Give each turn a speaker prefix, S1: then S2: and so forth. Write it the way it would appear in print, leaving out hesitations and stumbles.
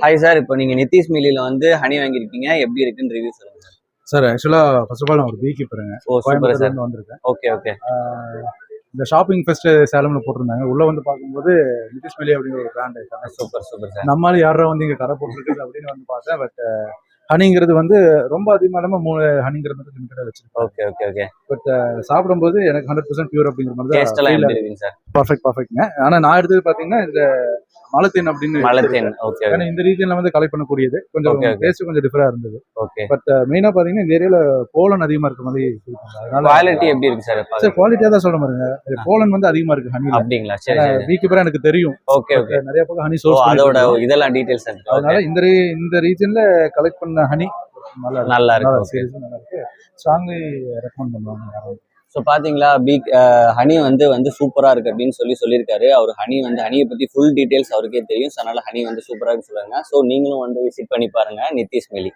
S1: Hi sir, இப்போ நீங்க நிதிஷ் மில்லில வந்து ஹனி வாங்கியிருக்கீங்க. எப்படி இருக்குன்னு ரிவ்யூ சொல்லுங்க சார்.
S2: சார் ஆக்சுவலா ஃபர்ஸ்ட் ஆஃப் ஆல் நான் ஒரு பீ கீப்பருங்க.
S1: ஓ சூப்பர் சார்.
S2: கோயம்புத்தூர்லேருந்து வந்திருக்கேன்.
S1: Okay okay.
S2: இந்த ஷாப்பிங் ஃபெஸ்ட் சேலம்ல போட்டிருந்தாங்க. உள்ள வந்து பார்க்கும்போது நிதிஷ் மில்லி அப்படிங்கிற ஒரு பிராண்ட்.
S1: Super super sir.
S2: நம்மளால யாரோ வந்து இங்க கடை போட்டுருக்குது அப்படின்னு வந்து பார்த்தேன். பட் ஹனிங்கிறது வந்து ரொம்ப அதிகமாக இல்லாமல் 3 ஹனிங்கிறது மட்டும் லிமிட்டடாக வச்சிருக்கேன்.
S1: Okay okay okay.
S2: பட் சாப்பிடும்போது எனக்கு 100% பியூர் அப்படிங்கிற மாதிரி
S1: டேஸ்ட் எல்லாம் எப்படி இருக்குங்க சார்?
S2: பர்ஃபெக்ட்ங்க. ஆனா நான் எடுத்தது பார்த்தீங்கன்னா இந்த மலத்தேன் அப்படின்னு.
S1: மலத்தேன். ஓகே.
S2: ஏன்னா இந்த ரீஜன்ல வந்து கலெக்ட் பண்ணக்கூடியது கொஞ்சம் டேஸ்ட் கொஞ்சம் டிஃபரா இருந்தது.
S1: ஓகே.
S2: பட் மெயினா பாத்தீங்கன்னா இந்த ஏரியால போலன் அதிகமா இருக்க மாதிரி ஃபீல் பண்றேன். அதனால
S1: குவாலிட்டி எப்படி இருக்கு சார்?
S2: சார் குவாலிட்டியா தான் சொல்ல பாருங்க. போலன் வந்து அதிகமா இருக்கு ஹனில.
S1: அப்படிங்களா? சரி சரி.
S2: பீக்கீப்பரா எனக்கு தெரியும்.
S1: Okay okay.
S2: நிறைய பக்கம் ஹனி சோர்ஸ்
S1: அதோட இதெல்லாம் டீடைல்ஸ் இருக்கு.
S2: அதனால இந்த ரீஜன்ல கலெக்ட் பண்ண ஹனி
S1: நல்லா இருக்கு.
S2: நல்லா இருக்கு. ஸ்ட்ராங்லி ரெக்கமெண்ட் பண்ணுவாங்க.
S1: ஸோ பார்த்தீங்களா, ஹனி வந்து சூப்பராக இருக்குது அப்படின்னு சொல்லியிருக்காரு. அவர் ஹனியை பற்றி ஃபுல் டீட்டெயில்ஸ் அவருக்கே தெரியும். ஸோ அதனால் ஹனி வந்து சூப்பராக இருக்குன்னு சொல்லுவாங்க. ஸோ நீங்களும் வந்து விசிட் பண்ணி பாருங்கள் நிதிஷ் மில்லி.